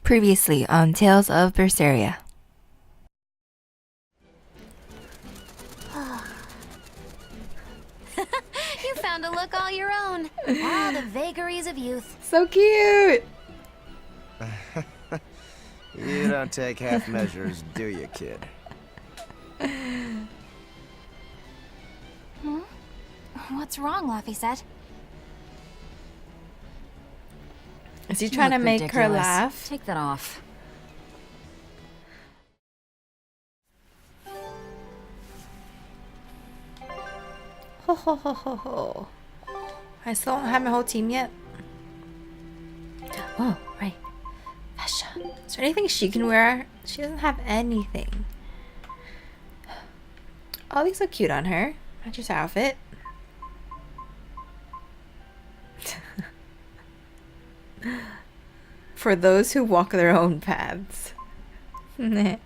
Previously on Tales of Berseria. You found a look all your own. Ah, the vagaries of youth. So cute! You don't take half measures, do you, kid? What's wrong, Laphicet? Is he trying to make her laugh? Take that off. Ho ho ho ho ho. I still don't have my whole team yet. Oh, right. Fashion. Is there anything she can wear? She doesn't have anything. Oh, these look cute on her. Matches her outfit. For those who walk their own paths. A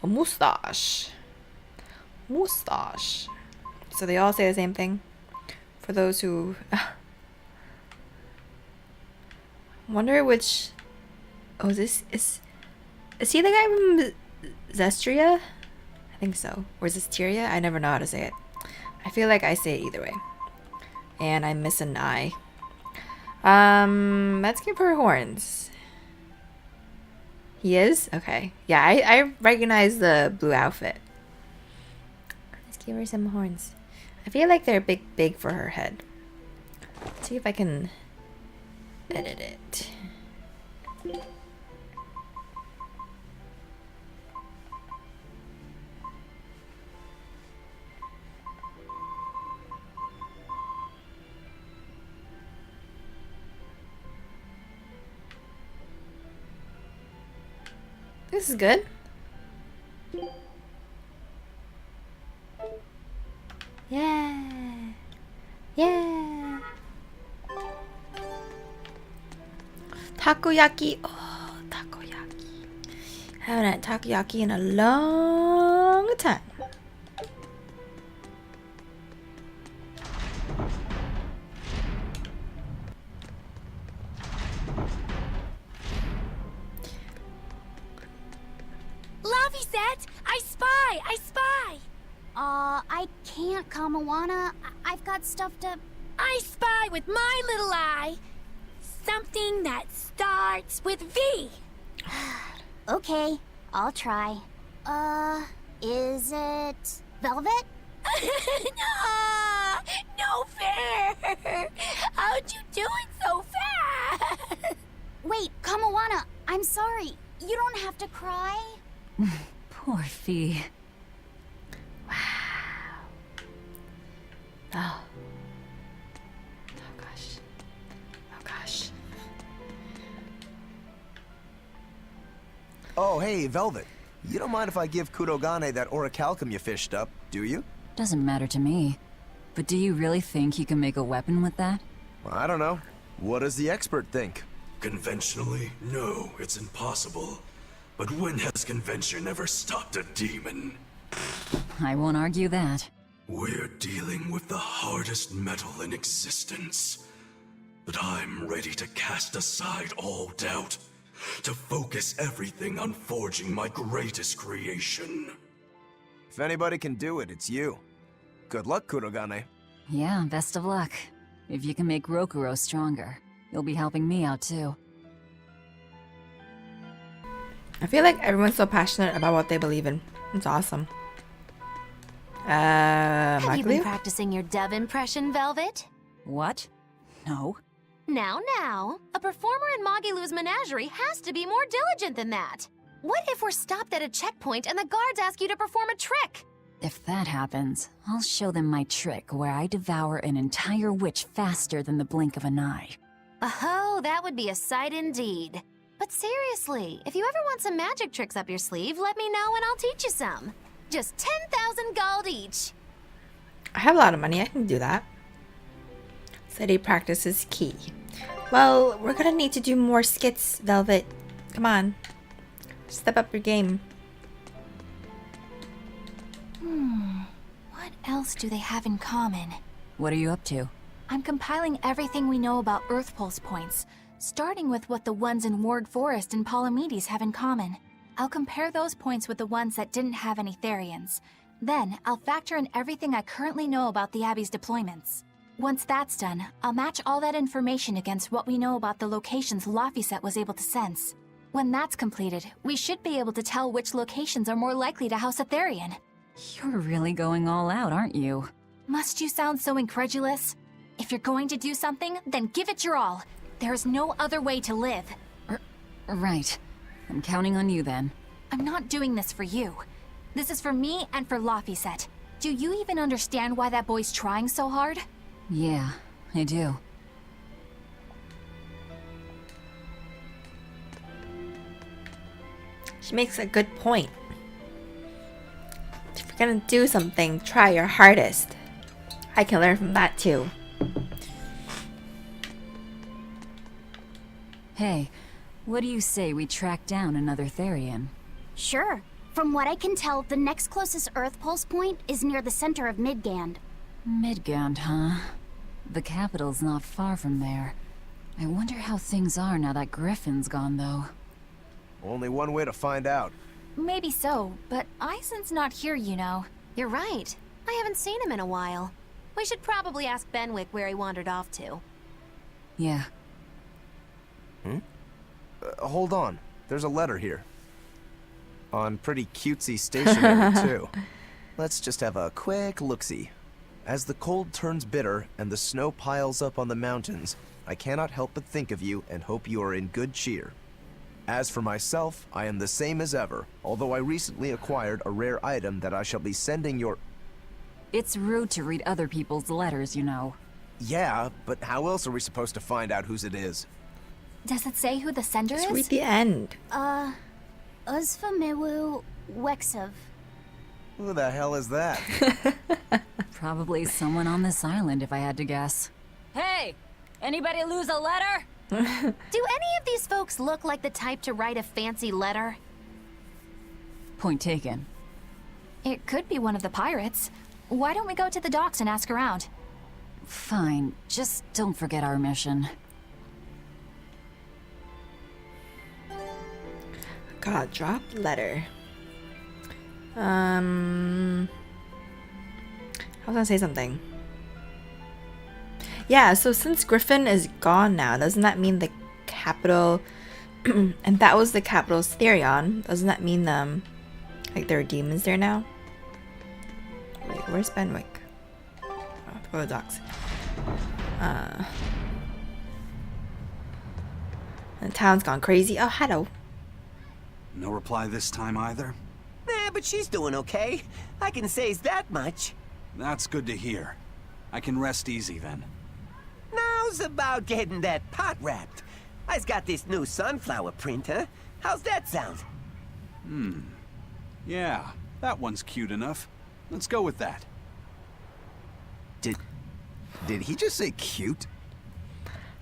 mustache. Mustache. So they all say the same thing. For those who... wonder which... Oh, is he the guy from Zestria? I think so. Or is this Tyria? I never know how to say it. I feel like I say it either way. And I miss an I. Let's give her horns. He is? Okay. Yeah, I recognize the blue outfit. Let's give her some horns. I feel like they're big for her head. Let's see if I can edit it. This is good. Yeah. Yeah. Takoyaki. Oh, takoyaki. Haven't had takoyaki in a long time. Laphicet! I spy! I spy! I can't, Kamawana. I've got stuff to... I spy with my little eye. Something that starts with V. Okay, I'll try. Is it velvet? No fair! How'd you do it so fast? Wait, Kamawana, I'm sorry. You don't have to cry. Poor Fee. Oh. Oh gosh. Oh gosh. Oh, hey, Velvet. You don't mind if I give Kurogane that orichalcum you fished up, do you? Doesn't matter to me. But do you really think you can make a weapon with that? Well, I don't know. What does the expert think? Conventionally, no, it's impossible. But when has convention ever stopped a demon? I won't argue that. We're dealing with the hardest metal in existence. But I'm ready to cast aside all doubt, to focus everything on forging my greatest creation. If anybody can do it, it's you. Good luck, Kurogane. Yeah, best of luck. If you can make Rokuro stronger, you'll be helping me out too. I feel like everyone's so passionate about what they believe in. It's awesome. Have you been Maglu? practicing your dove impression, Velvet? What? No. Now, a performer in Magilu's menagerie has to be more diligent than that. What if we're stopped at a checkpoint and the guards ask you to perform a trick? If that happens, I'll show them my trick where I devour an entire witch faster than the blink of an eye. Oh, that would be a sight indeed. But seriously, if you ever want some magic tricks up your sleeve, let me know and I'll teach you some. Just 10,000 gold each. I have a lot of money. I can do that. Steady practice is key. Well, we're gonna need to do more skits, Velvet. Come on. Step up your game. What else do they have in common? What are you up to? I'm compiling everything we know about Earth Pulse points, starting with what the ones in Ward Forest and Palamedes have in common. I'll compare those points with the ones that didn't have any Therians. Then, I'll factor in everything I currently know about the Abbey's deployments. Once that's done, I'll match all that information against what we know about the locations Laphicet was able to sense. When that's completed, we should be able to tell which locations are more likely to house a Therian. You're really going all out, aren't you? Must you sound so incredulous? If you're going to do something, then give it your all. There's no other way to live. Right. I'm counting on you then. I'm not doing this for you. This is for me and for Laphicet. Do you even understand why that boy's trying so hard? Yeah, I do. She makes a good point. If you're gonna do something, try your hardest. I can learn from that too. Hey, what do you say we track down another Therian? Sure. From what I can tell, the next closest Earth Pulse point is near the center of Midgand. Midgand, huh? The capital's not far from there. I wonder how things are now that Griffin's gone, though. Only one way to find out. Maybe so, but Eisen's not here, you know. You're right. I haven't seen him in a while. We should probably ask Benwick where he wandered off to. Yeah. Hold on. There's a letter here. On pretty cutesy stationery, too. Let's just have a quick look-see. As the cold turns bitter and the snow piles up on the mountains, I cannot help but think of you and hope you are in good cheer. As for myself, I am the same as ever, although I recently acquired a rare item that I shall be sending your... It's rude to read other people's letters, you know. Yeah, but how else are we supposed to find out whose it is? Does it say who the sender Just is? read the end. Uzfamewu Wexov. Who the hell is that? Probably someone on this island, if I had to guess. Hey! Anybody lose a letter? Do any of these folks look like the type to write a fancy letter? Point taken. It could be one of the pirates. Why don't we go to the docks and ask around? Fine, just don't forget our mission. God, drop letter. I was gonna say something. Yeah, so since Griffin is gone now, doesn't that mean the capital and that was the capital's Therion? Doesn't that mean like there are demons there now? Wait, where's Benwick? Oh, go to the docks. The town's gone crazy. Oh, hello. No reply this time either? Nah, but she's doing okay. I can say that much. That's good to hear. I can rest easy then. Now's about getting that pot wrapped. I's got this new sunflower printer. How's that sound? Yeah, that one's cute enough. Let's go with that. Did he just say cute?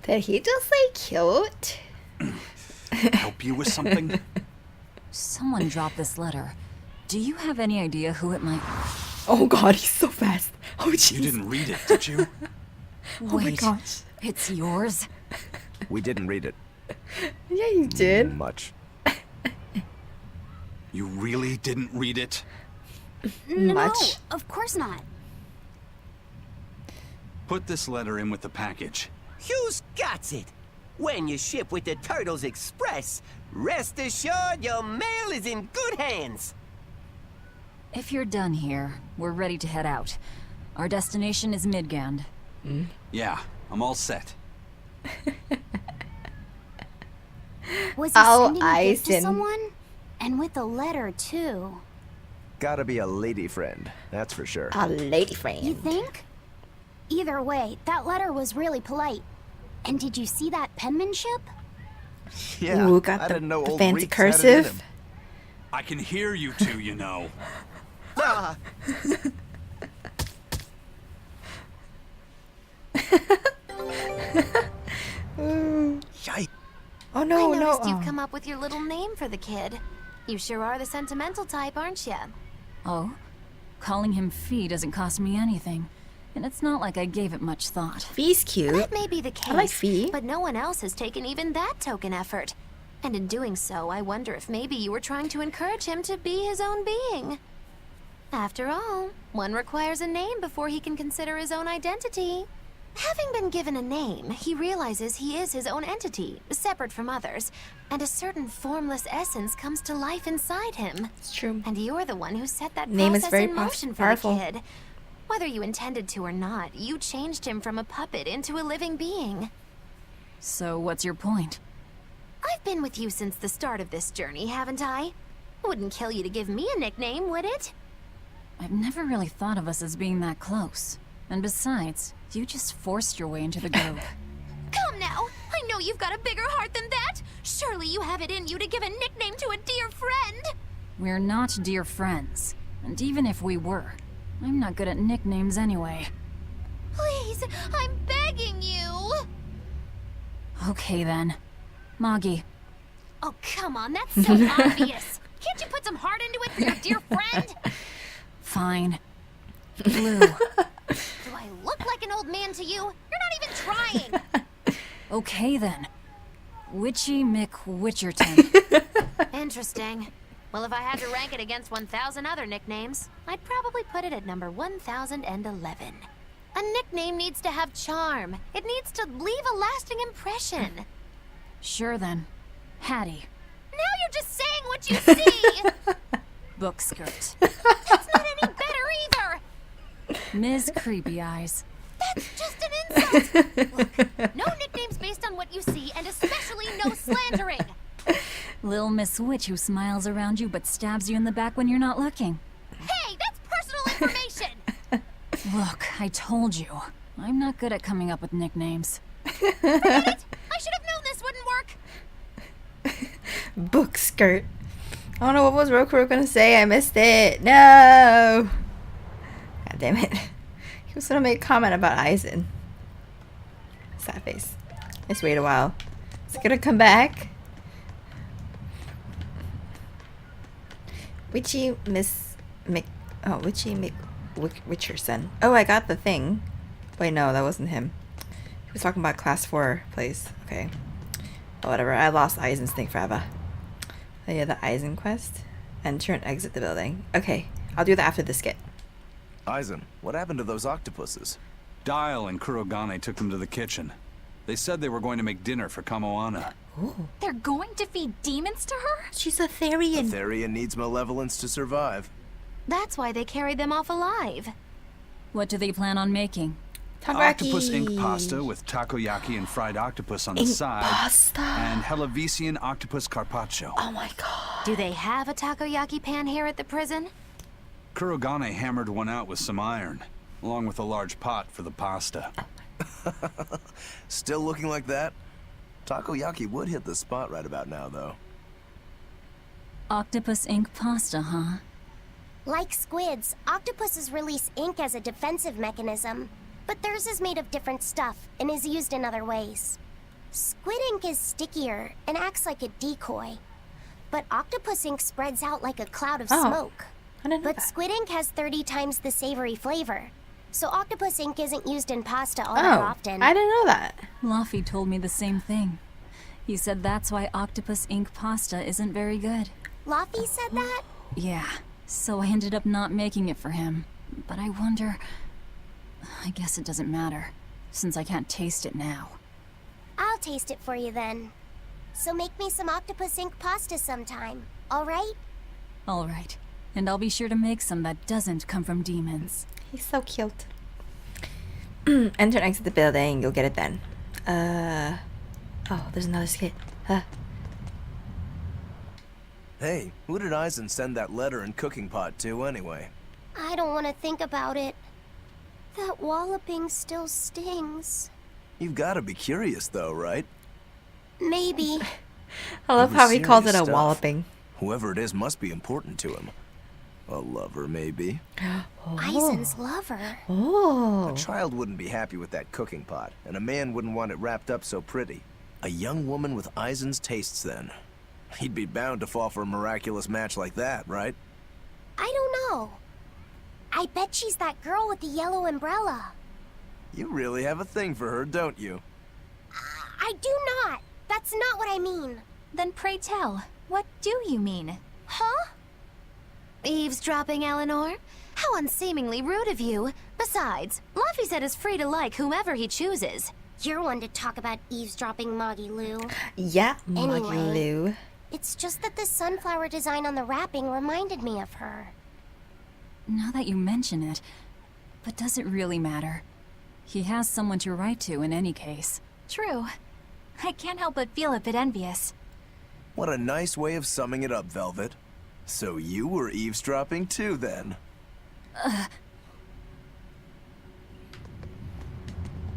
Did he just say cute? Help you with something? Someone dropped this letter. Do you have any idea who it might... Oh god, he's so fast. Oh jeez. You didn't read it, did you? Oh my Wait, gosh. it's yours? We didn't read it. Yeah, you did. Much. You really didn't read it? No, Much. of course not. Put this letter in with the package. Who's got it? When you ship with the Turtles Express, rest assured your mail is in good hands. If you're done here, we're ready to head out. Our destination is Midgand. Yeah, I'm all set. Was he Oh, sending a gift to Eisen. someone? And with a letter, too. Gotta be a lady friend, that's for sure. A lady friend. You think? Either way, that letter was really polite. And did you see that penmanship? Yeah, Ooh, got I the didn't know old fancy Reeks had it in cursive. him. I can hear you two, you know. Ah, Yikes. Oh no, I no. noticed Oh. you've come up with your little name for the kid. You sure are the sentimental type, aren't you? Oh? Calling him Fee doesn't cost me anything. and it's not like I gave it much thought. Fee's cute. That may be the case, I like Fee. but no one else has taken even that token effort. And in doing so, I wonder if maybe you were trying to encourage him to be his own being. After all, one requires a name before he can consider his own identity. Having been given a name, he realizes he is his own entity, separate from others, and a certain formless essence comes to life inside him. It's true. And you're the one who set that Name is process very in motion for powerful. the kid. Whether you intended to or not, you changed him from a puppet into a living being. So what's your point? I've been with you since the start of this journey, haven't I? Wouldn't kill you to give me a nickname, would it? I've never really thought of us as being that close. And besides, you just forced your way into the group. Come now! I know you've got a bigger heart than that! Surely you have it in you to give a nickname to a dear friend! We're not dear friends. And even if we were, I'm not good at nicknames anyway. Please, I'm begging you! Okay then. Moggy. Oh, come on, that's so obvious! Can't you put some heart into it for your dear friend? Fine. Blue. Do I look like an old man to you? You're not even trying! Okay then. Witchy McWitcherton. Interesting. Well, if I had to rank it against 1,000 other nicknames, I'd probably put it at number 1011. A nickname needs to have charm. It needs to leave a lasting impression. Sure then. Hattie. Now you're just saying what you see! Book skirt. That's not any better either! Ms. Creepy Eyes. That's just an insult! Look, no nicknames based on what you see, and especially no slandering! Lil Miss Witch who smiles around you but stabs you in the back when you're not looking. Hey, that's personal information! Look, I told you. I'm not good at coming up with nicknames. Forget it! I should have known this wouldn't work! Book skirt. I don't know what was Roku gonna say. I missed it. No. God damn it. He was gonna make a comment about Aizen. Sad face. Let's wait a while. Is it gonna come back? Witchy Miss Mc. Oh, Witchy Witcherson. Oh, I got the thing. Wait, no, that wasn't him. He was talking about class 4 place. Okay. Oh, whatever. I lost Aizen's thing forever. Oh yeah, the Aizen quest. Enter and exit the building. Okay, I'll do that after the skit. Aizen, what happened to those octopuses? Dial and Kurogane took them to the kitchen. They said they were going to make dinner for Kamoana. Ooh, They're going to feed demons to her? she's a Therian. Therian needs malevolence to survive. That's why they carried them off alive. What do they plan on making? Octopus ink Takoyaki. pasta with takoyaki and fried octopus on the Ink side. pasta. And Hellavisian octopus carpaccio. Oh my god. Do they have a takoyaki pan here at the prison? Kurogane hammered one out with some iron, along with a large pot for the pasta. Still looking like that? Takoyaki would hit the spot right about now, though. Octopus ink pasta, huh? Like squids, octopuses release ink as a defensive mechanism, but theirs is made of different stuff and is used in other ways. Squid ink is stickier and acts like a decoy, but octopus ink spreads out like a cloud of Oh, smoke. I didn't know But that. squid ink has 30 times the savory flavor, so octopus ink isn't used in pasta all Oh, that often. I didn't know that. Luffy told me the same thing. He said that's why octopus ink pasta isn't very good. Luffy said that? Yeah, so I ended up not making it for him. But I wonder... I guess it doesn't matter, since I can't taste it now. I'll taste it for you then. So make me some octopus ink pasta sometime, alright? Alright, and I'll be sure to make some that doesn't come from demons. He's so cute. Enter and exit the building. You'll get it then. Oh, there's another skit. Hey, who did Aizen send that letter and cooking pot to, anyway? I don't want to think about it. That walloping still stings. You've got to be curious, though, right? Maybe. I love It was how he calls it serious a stuff. walloping. Whoever it is must be important to him. A lover, maybe. Aizen's lover. Oh. A child wouldn't be happy with that cooking pot, and a man wouldn't want it wrapped up so pretty. A young woman with Aizen's tastes, then. He'd be bound to fall for a miraculous match like that, right? I don't know. I bet she's that girl with the yellow umbrella. You really have a thing for her, don't you? I do not. That's not what I mean. Then pray tell, what do you mean? Huh? Eavesdropping, Eleanor? How unseemingly rude of you. Besides, Luffy said is free to like whomever he chooses. You're one to talk about eavesdropping, Moggy Lou. Yeah, Anyway. Moggy Lou. It's just that the sunflower design on the wrapping reminded me of her. Now that you mention it, but does it really matter? He has someone to write to in any case. True. I can't help but feel a bit envious. What a nice way of summing it up, Velvet. So you were eavesdropping too, then?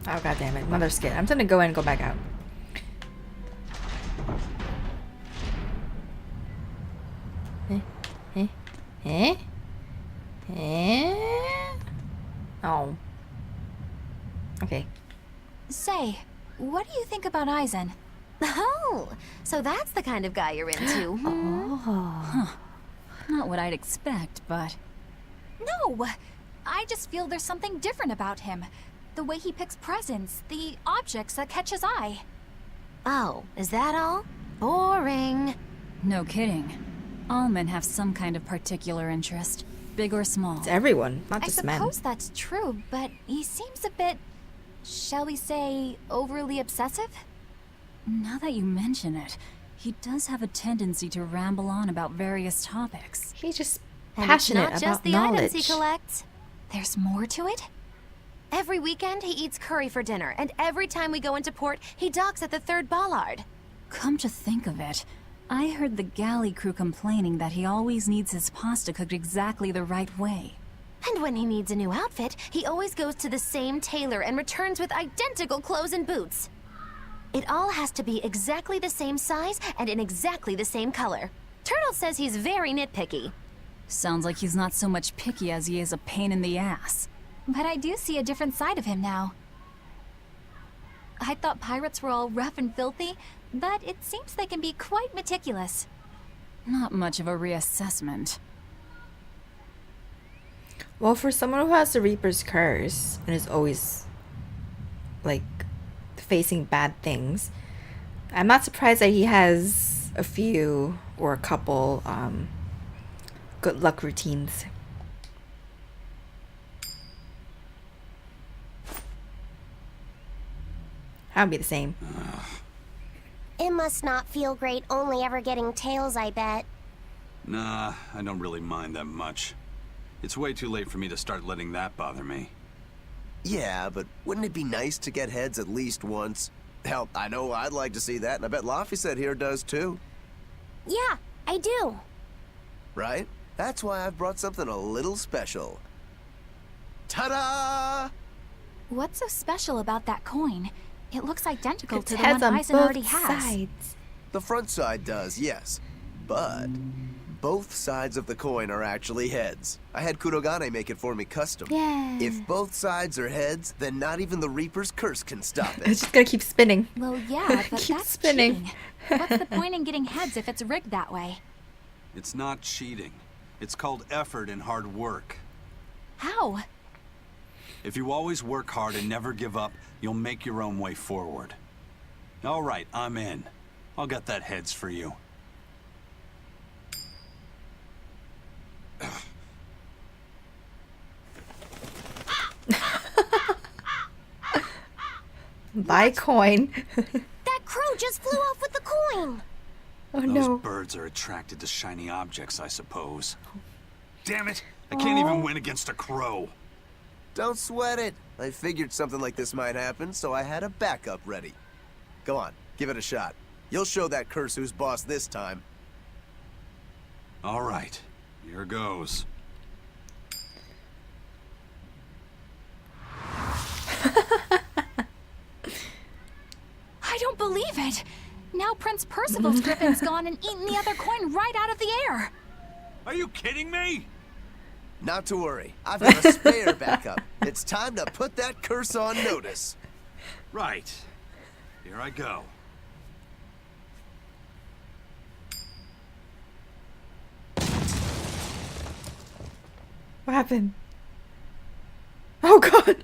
Oh, god damn it. Another skit. I'm just gonna go in and go back out. Oh. Okay. Say, what do you think about Aizen? Oh, so that's the kind of guy you're into. Oh. Not what I'd expect, but... No! I just feel there's something different about him. The way he picks presents, the objects that catch his eye. Oh, is that all? Boring. No kidding. All men have some kind of particular interest, big or small. It's everyone, not I just men. suppose that's true, but he seems a bit, shall we say, overly obsessive? Now that you mention it, he does have a tendency to ramble on about various topics. He's just And passionate it's not about just the knowledge. items he collects. There's more to it? Every weekend, he eats curry for dinner, and every time we go into port, he docks at the 3rd bollard. Come to think of it, I heard the galley crew complaining that he always needs his pasta cooked exactly the right way. And when he needs a new outfit, he always goes to the same tailor and returns with identical clothes and boots. It all has to be exactly the same size and in exactly the same color. Turtle says he's very nitpicky. Sounds like he's not so much picky as he is a pain in the ass. But I do see a different side of him now. I thought pirates were all rough and filthy, but it seems they can be quite meticulous. Not much of a reassessment. Well, for someone who has the Reaper's curse and is always, like, facing bad things, I'm not surprised that he has a few or a couple good luck routines. I'd be the same. It must not feel great only ever getting tails, I bet. Nah, I don't really mind that much. It's way too late for me to start letting that bother me. Yeah, but wouldn't it be nice to get heads at least once? Hell, I know I'd like to see that, and I bet Laffy said here does too. Yeah, I do. Right? That's why I've brought something a little special. Ta-da! What's so special about that coin? It looks identical It to the has one on Aizen already both has. sides. The front side does, yes. But both sides of the coin are actually heads. I had Kurogane make it for me custom. Yeah. If both sides are heads, then not even the Reaper's curse can stop It's it. just gonna keep spinning. Well, yeah, but Keep that's spinning. cheating. What's the point in getting heads if it's rigged that way? It's not cheating. It's called effort and hard work. How? If you always work hard and never give up, you'll make your own way forward. All right, I'm in. I'll get that heads for you. Buy coin. That crow just flew off with the coin. Oh Those no. birds are attracted to shiny objects, I suppose. Damn it! I can't even win against a crow. Don't sweat it. I figured something like this might happen, so I had a backup ready. Go on, give it a shot. You'll show that curse who's boss this time. All right, here goes. I don't believe it! Now Prince Percival's Griffin's gone and eaten the other coin right out of the air! Are you kidding me? Not to worry, I've got a spare backup. It's time to put that curse on notice. Right. Here I go. What happened? Oh god.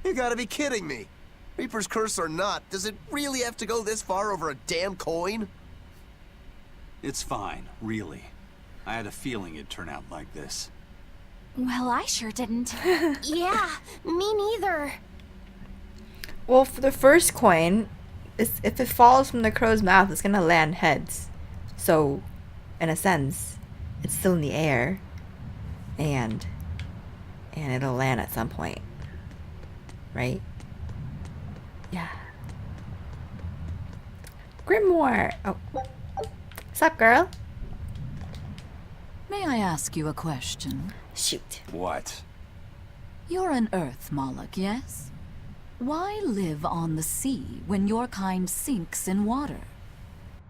You gotta be kidding me. Reaper's Curse or not, does it really have to go this far over a damn coin? It's fine, really. I had a feeling it'd turn out like this. Well, I sure didn't. Yeah, me neither. Well, for the first coin, if it falls from the crow's mouth, it's gonna land heads. So, in a sense, it's still in the air, and it'll land at some point, right? Yeah. Grimoire. Oh, what's up, girl? May I ask you a question? Shoot. What? You're an Earth Moloch, yes? Why live on the sea when your kind sinks in water?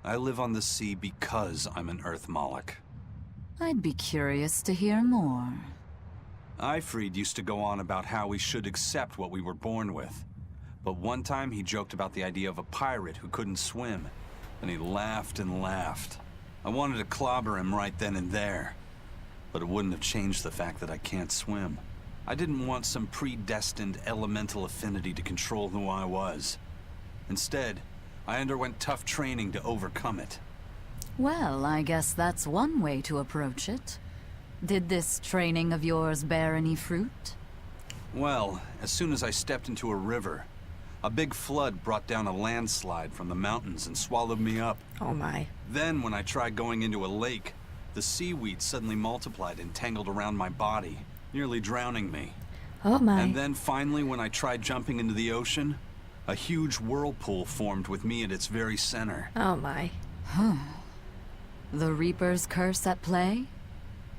I live on the sea because I'm an Earth Moloch. I'd be curious to hear more. Ifrid used to go on about how we should accept what we were born with. But one time he joked about the idea of a pirate who couldn't swim. And he laughed and laughed. I wanted to clobber him right then and there. But it wouldn't have changed the fact that I can't swim. I didn't want some predestined elemental affinity to control who I was. Instead, I underwent tough training to overcome it. Well, I guess that's one way to approach it. Did this training of yours bear any fruit? Well, as soon as I stepped into a river, a big flood brought down a landslide from the mountains and swallowed me up. Oh my. Then, when I tried going into a lake, the seaweed suddenly multiplied and tangled around my body, nearly drowning me. Oh my. And then finally, when I tried jumping into the ocean, a huge whirlpool formed with me at its very center. Oh my. The Reaper's Curse at play?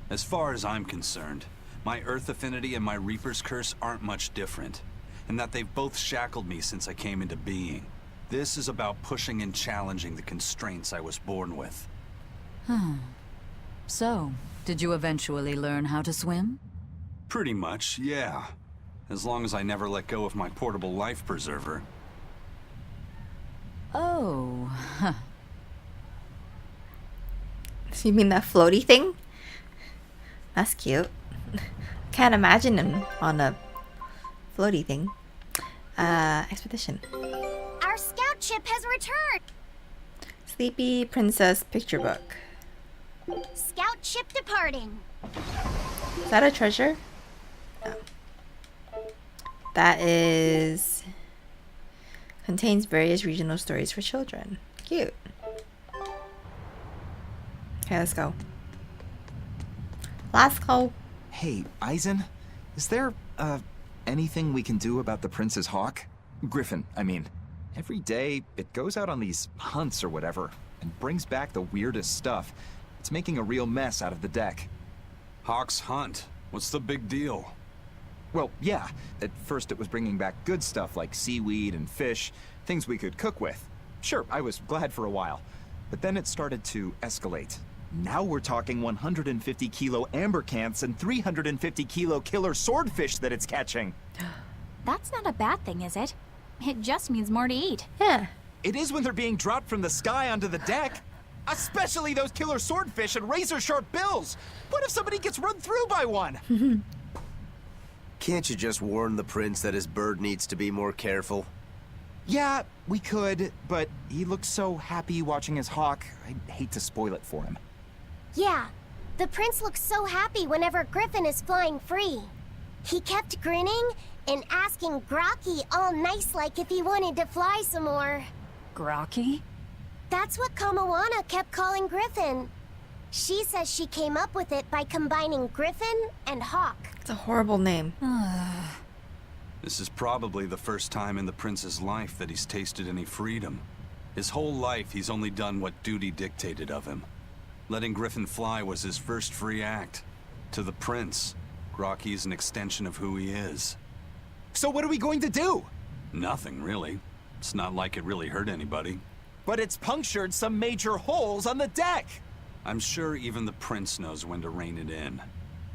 As far as I'm concerned, my Earth Affinity and my Reaper's Curse aren't much different, in that they've both shackled me since I came into being. This is about pushing and challenging the constraints I was born with. So, did you eventually learn how to swim? Pretty much, yeah. As long as I never let go of my portable life preserver. Oh, So you mean that floaty thing? That's cute. Can't imagine him on a floaty thing. Expedition. Our scout ship has returned. Sleepy Princess Picture Book. Scout ship departing. Is that a treasure? No. That is... contains various regional stories for children. Cute. Okay, let's go. Let's go. Hey, Eisen, is there, anything we can do about the Prince's hawk? Griffin, I mean. Every day, it goes out on these hunts or whatever, and brings back the weirdest stuff. It's making a real mess out of the deck. Hawk's hunt. What's the big deal? Well, yeah. At first it was bringing back good stuff like seaweed and fish, things we could cook with. Sure, I was glad for a while. But then it started to escalate. Now we're talking 150 kilo amber cants and 350 kilo killer swordfish that it's catching. That's not a bad thing, is it? It just means more to eat. Yeah. It is when they're being dropped from the sky onto the deck. Especially those killer swordfish and razor-sharp bills. What if somebody gets run through by one? Can't you just warn the prince that his bird needs to be more careful? Yeah, we could, but he looks so happy watching his hawk. I'd hate to spoil it for him. Yeah, the prince looks so happy whenever Griffin is flying free. He kept grinning and asking Grocky all nice-like if he wanted to fly some more. Grocky? That's what Kamawana kept calling Griffin. She says she came up with it by combining Griffin and Hawk. It's a horrible name. This is probably the first time in the prince's life that he's tasted any freedom. His whole life, he's only done what duty dictated of him. Letting Griffin fly was his first free act. To the prince, Grocky's an extension of who he is. So what are we going to do? Nothing, really. It's not like it really hurt anybody. But it's punctured some major holes on the deck. I'm sure even the prince knows when to rein it in.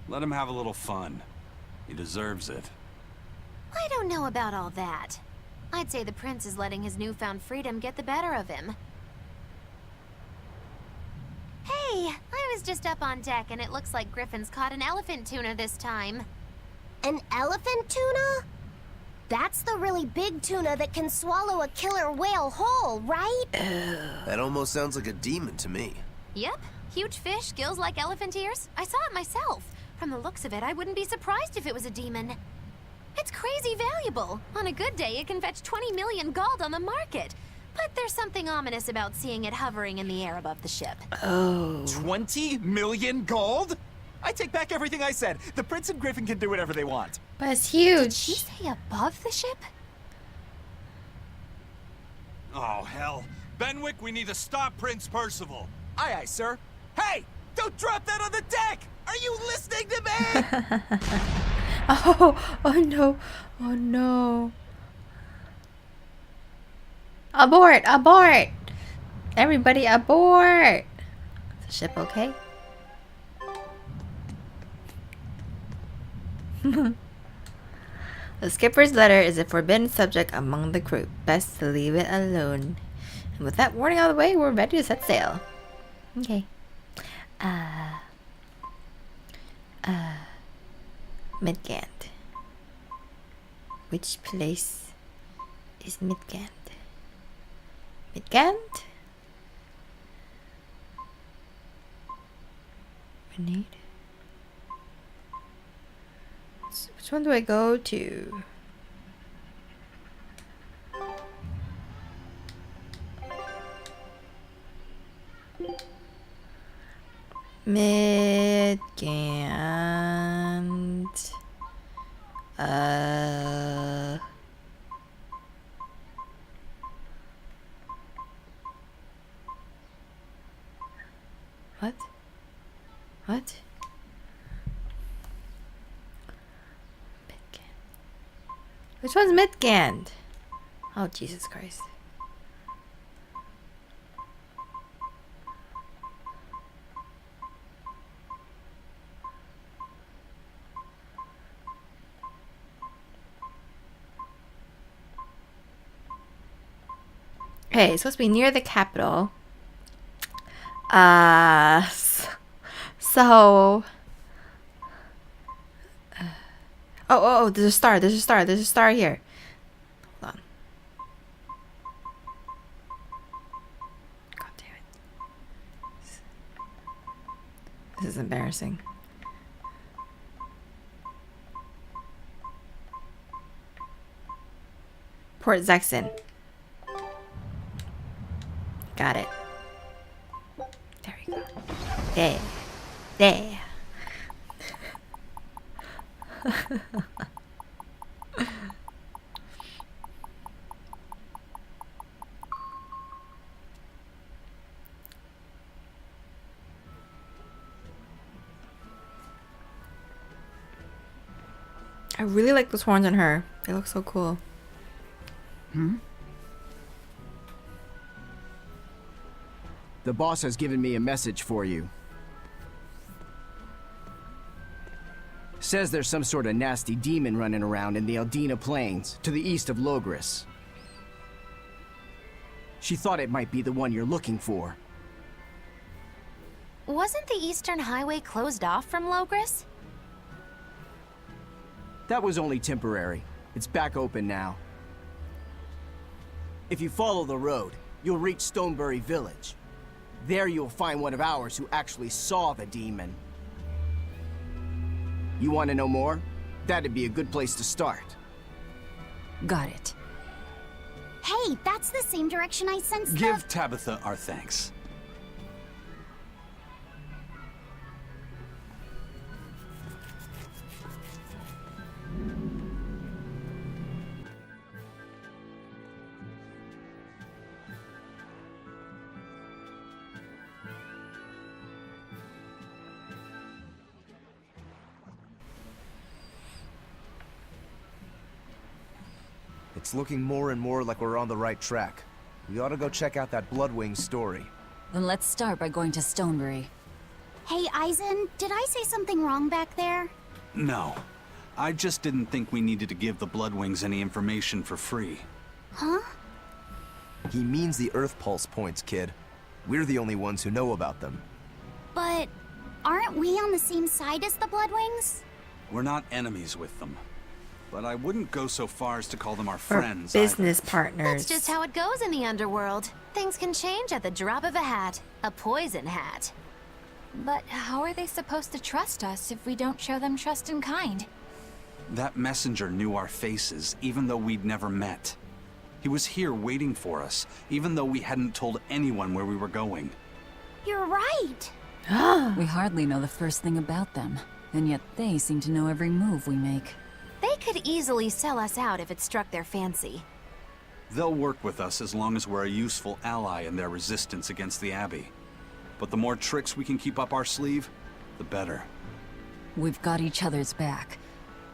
Let him have a little fun. He deserves it. I don't know about all that. I'd say the prince is letting his newfound freedom get the better of him. Hey, I was just up on deck and it looks like Griffin's caught an elephant tuna this time. An elephant tuna? That's the really big tuna that can swallow a killer whale whole, right? That almost sounds like a demon to me. Yep, huge fish, gills like elephant ears. I saw it myself. From the looks of it, I wouldn't be surprised if it was a demon. It's crazy valuable. On a good day, it can fetch 20 million gold on the market. But there's something ominous about seeing it hovering in the air above the ship. Oh. 20 million gold? I take back everything I said. The Prince and Griffin can do whatever they want. But it's Did she huge. say above the ship? Oh, hell. Benwick, we need to stop Prince Percival. Aye, aye, sir. Hey, don't drop that on the deck! Are you listening to me? Oh no. Oh no. Abort! Abort! Everybody abort! Is the ship okay? The skipper's letter is a forbidden subject among the crew. Best to leave it alone. And with that warning out of the way, we're ready to set sail. Okay. Midgand. Which place is Midgand? Midgand? Grenade. Which one do I go to? Midgand. What? What? Midgand. Which one's Midgand? Oh, Jesus Christ. Okay, it's supposed to be near the capital. Oh, there's a star, there's a star, there's a star here. Hold on. God damn it. This is embarrassing. Port Zexon. Got it. There we go. There. There. I really like those horns on her. They look so cool. The boss has given me a message for you. Says there's some sort of nasty demon running around in the Aldina Plains, to the east of Logris. She thought it might be the one you're looking for. Wasn't the Eastern Highway closed off from Logris? That was only temporary. It's back open now. If you follow the road, you'll reach Stonebury Village. There you'll find one of ours who actually saw the demon. You want to know more? That'd be a good place to start. Got it. Hey, that's the same direction I sensed. Give Tabitha our thanks. It's looking more and more like we're on the right track. We ought to go check out that Bloodwing story. Then let's start by going to Stonebury. Hey, Eisen, did I say something wrong back there? No. I just didn't think we needed to give the Bloodwings any information for free. Huh? He means the Earth Pulse points, kid. We're the only ones who know about them. But aren't we on the same side as the Bloodwings? We're not enemies with them. but I wouldn't go so far as to call them our Or friends. business That's partners. just how it goes in the underworld. Things can change at the drop of a hat. A poison hat. But how are they supposed to trust us if we don't show them trust in kind? That messenger knew our faces, even though we'd never met. He was here waiting for us, even though we hadn't told anyone where we were going. You're right. We hardly know the first thing about them, and yet they seem to know every move we make. They could easily sell us out if it struck their fancy. They'll work with us as long as we're a useful ally in their resistance against the Abbey. But the more tricks we can keep up our sleeve, the better. We've got each other's back,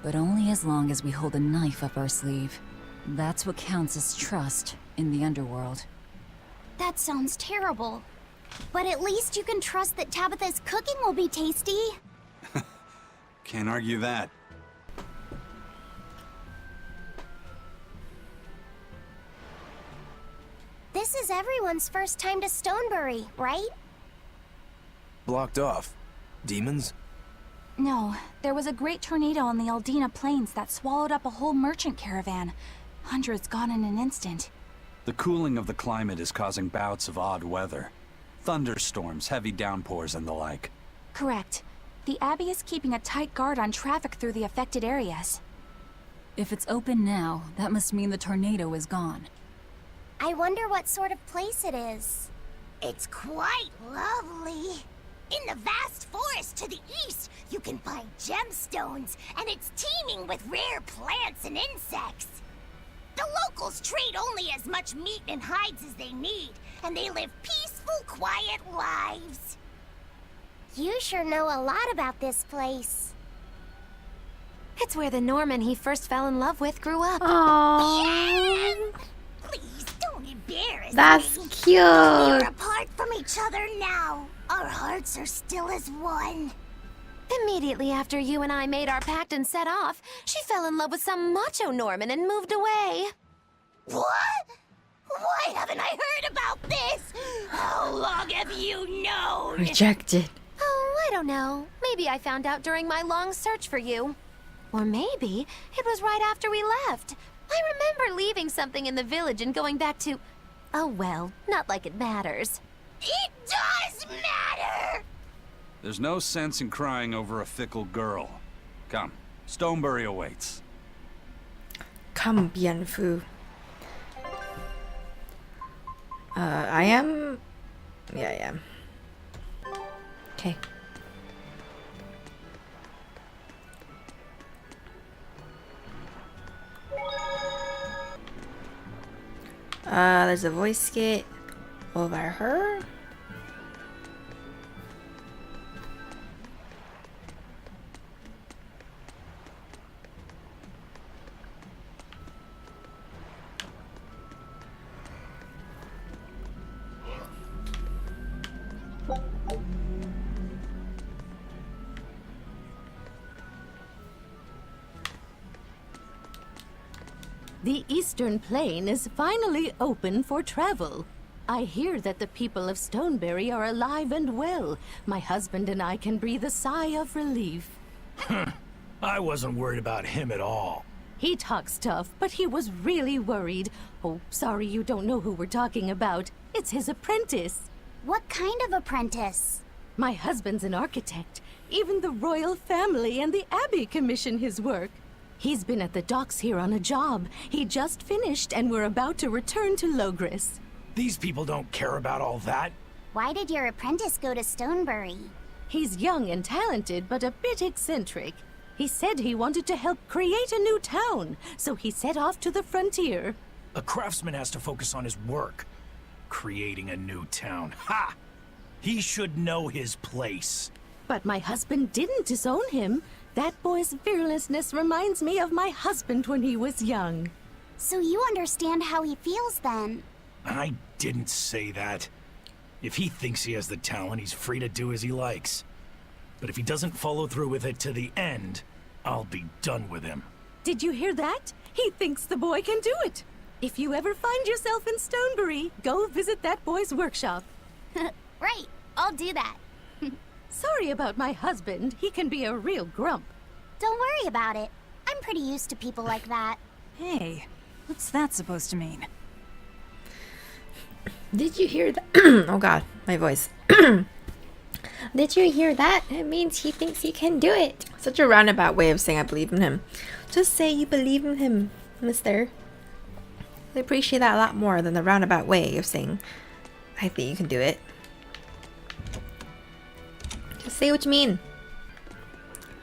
but only as long as we hold a knife up our sleeve. That's what counts as trust in the underworld. That sounds terrible. But at least you can trust that Tabitha's cooking will be tasty. Can't argue that. This is everyone's first time to Stonebury, right? Blocked off. Demons? No, there was a great tornado on the Aldina Plains that swallowed up a whole merchant caravan. Hundreds gone in an instant. The cooling of the climate is causing bouts of odd weather. Thunderstorms, heavy downpours, and the like. Correct. The Abbey is keeping a tight guard on traffic through the affected areas. If it's open now, that must mean the tornado is gone. I wonder what sort of place it is. It's quite lovely. In the vast forest to the east, you can find gemstones, and it's teeming with rare plants and insects. The locals trade only as much meat and hides as they need, and they live peaceful, quiet lives. You sure know a lot about this place. It's where the Norman he first fell in love with grew up. Aww. Please don't embarrass That's me. cute. We're apart from each other now. Our hearts are still as one. Immediately after you and I made our pact and set off, she fell in love with some macho Norman and moved away. What? Why haven't I heard about this? How long have you known? Rejected. Oh, I don't know. Maybe I found out during my long search for you. Or maybe it was right after we left. I remember leaving something in the village and going back to... Oh well, not like it matters. It does matter! There's no sense in crying over a fickle girl. Come, Stonebury awaits. Come, bien fou. I am... Yeah, I am. Okay. There's a voice gate over her. The Eastern Plain is finally open for travel. I hear that the people of Stonebury are alive and well. My husband and I can breathe a sigh of relief. I wasn't worried about him at all. He talks tough, but he was really worried. Oh, sorry you don't know who we're talking about. It's his apprentice. What kind of apprentice? My husband's an architect. Even the royal family and the Abbey commission his work. He's been at the docks here on a job. He just finished and we're about to return to Logris. These people don't care about all that. Why did your apprentice go to Stonebury? He's young and talented, but a bit eccentric. He said he wanted to help create a new town, so he set off to the frontier. A craftsman has to focus on his work. Creating a new town. Ha! He should know his place. But my husband didn't disown him. That boy's fearlessness reminds me of my husband when he was young. So you understand how he feels then? I didn't say that. If he thinks he has the talent, he's free to do as he likes. But if he doesn't follow through with it to the end, I'll be done with him. Did you hear that? He thinks the boy can do it. If you ever find yourself in Stonebury, go visit that boy's workshop. Right, I'll do that. Sorry about my husband. He can be a real grump. Don't worry about it. I'm pretty used to people like that. Hey, what's that supposed to mean? Did you hear that? Oh god, my voice. Did you hear that? It means he thinks he can do it. Such a roundabout way of saying I believe in him. Just say you believe in him, mister. I appreciate that a lot more than the roundabout way of saying I think you can do it. Just say what you mean.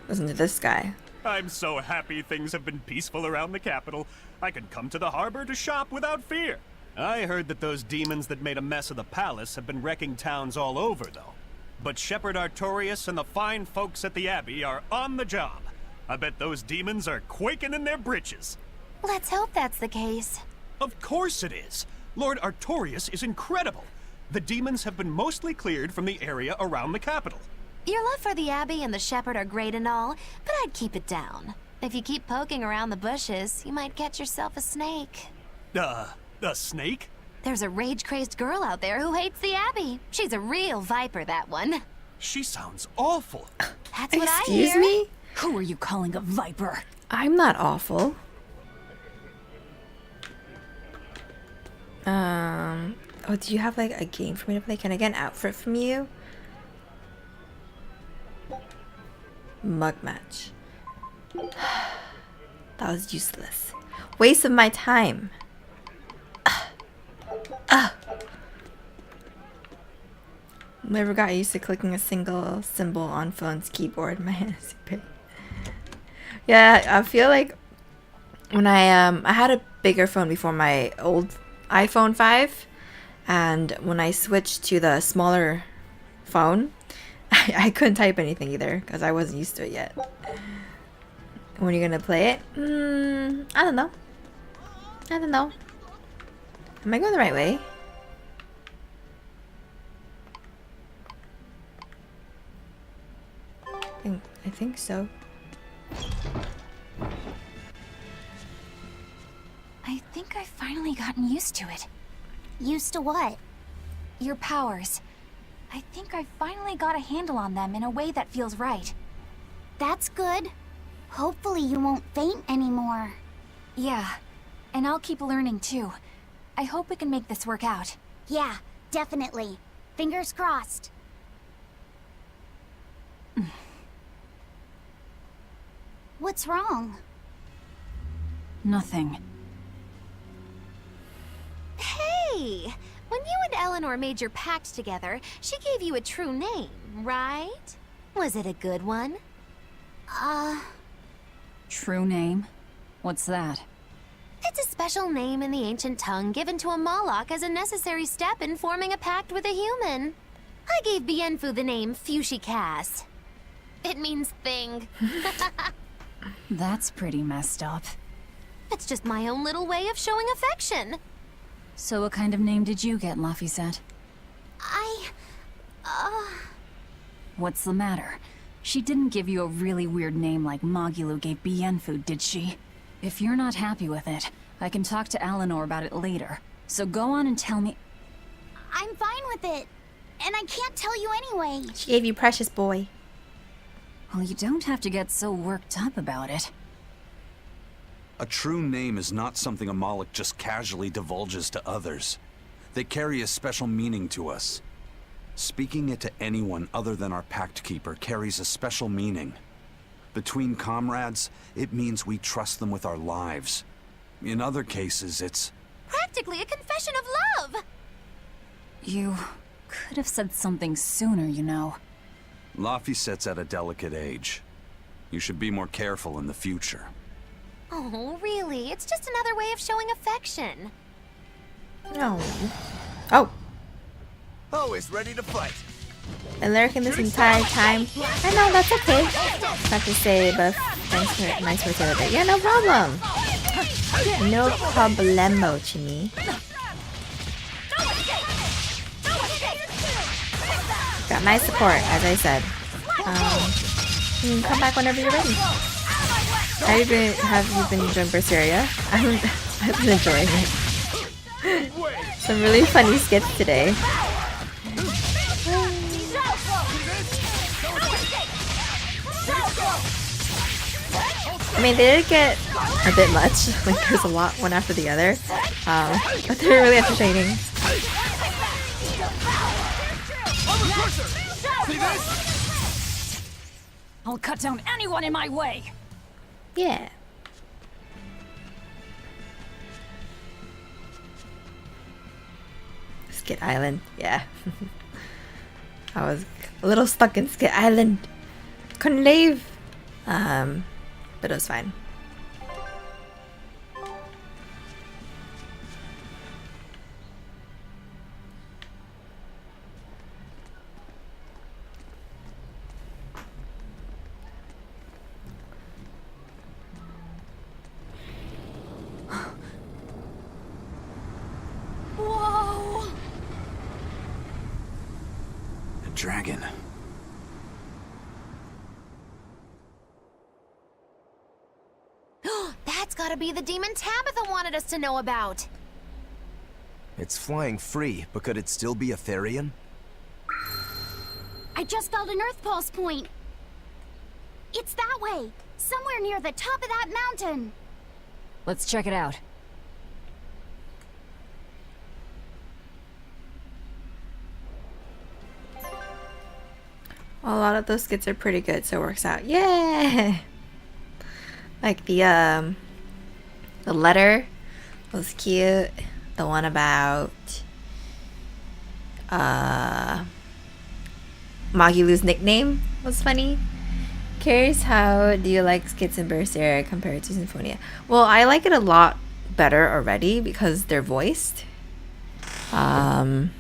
Listen to this guy. I'm so happy things have been peaceful around the capital. I can come to the harbor to shop without fear. I heard that those demons that made a mess of the palace have been wrecking towns all over, though. But Shepherd Artorius and the fine folks at the Abbey are on the job. I bet those demons are quaking in their britches. Let's hope that's the case. Of course it is. Lord Artorius is incredible. The demons have been mostly cleared from the area around the capital. Your love for the Abbey and the Shepherd are great and all, but I'd keep it down. If you keep poking around the bushes, you might catch yourself a snake. A snake? There's a rage-crazed girl out there who hates the Abbey. She's a real viper, that one. She sounds awful. That's what I Excuse hear. me? Who are you calling a viper? I'm not awful. Oh, do you have like a game for me to play? Can I get an outfit from you? Mug match. That was useless. Waste of my time. Never got used to clicking a single symbol on phone's keyboard. My hand is big. Yeah, I feel like when I had a bigger phone before my old iPhone 5, and when I switched to the smaller phone, I couldn't type anything either because I wasn't used to it yet. When are you gonna play it? I don't know. Am I going the right way? I think so. I think I've finally gotten used to it. Used to what? Your powers. I think I finally got a handle on them in a way that feels right. That's good. Hopefully you won't faint anymore. Yeah, and I'll keep learning too. I hope we can make this work out. Yeah, definitely. Fingers crossed. What's wrong? Nothing. Hey! When you and Eleanor made your pact together, she gave you a true name, right? Was it a good one? True name? What's that? It's a special name in the ancient tongue given to a Moloch as a necessary step in forming a pact with a human. I gave Bienfu the name xKash. It means thing. That's pretty messed up. It's just my own little way of showing affection. So what kind of name did you get, Laphicet? What's the matter? She didn't give you a really weird name like Magilou gave Bienfu, did she? If you're not happy with it, I can talk to Eleanor about it later. So go on and tell me... I'm fine with it. And I can't tell you anyway. She gave you precious boy. Well, you don't have to get so worked up about it. A true name is not something a Moloch just casually divulges to others. They carry a special meaning to us. Speaking it to anyone other than our Pact Keeper carries a special meaning. Between comrades, it means we trust them with our lives. In other cases, it's... Practically a confession of love! You could have said something sooner, you know. Laphicet's at a delicate age. You should be more careful in the future. Oh, really? It's just another way of showing affection. No. Oh. Always ready to fight. Been lurking this entire time. I know, that's okay. Not to say, but thanks for nice work the other day. Yeah, no problem. No problemo, Chimmy. Got my support, as I said. You can come back whenever you're ready. Have you been enjoying Berseria? I've been enjoying it. Some really funny skits today. I mean, they did get a bit much. Like, there's a lot one after the other. But they're really entertaining. I'll cut down anyone in my way. Yeah. Skit Island. Yeah. I was a little stuck in Skit Island. Couldn't leave. But it was fine. Whoa! A dragon. That's gotta be the demon Tabitha wanted us to know about. It's flying free, but could it still be a Therian? I just felt an Earth Pulse point. It's that way, somewhere near the top of that mountain. Let's check it out. Well, a lot of those skits are pretty good, so it works out. Yeah. Like the letter was cute. The one about Magilu's nickname was funny. Curious, how do you like skits in Berseria compared to Symphonia? Well, I like it a lot better already because they're voiced. And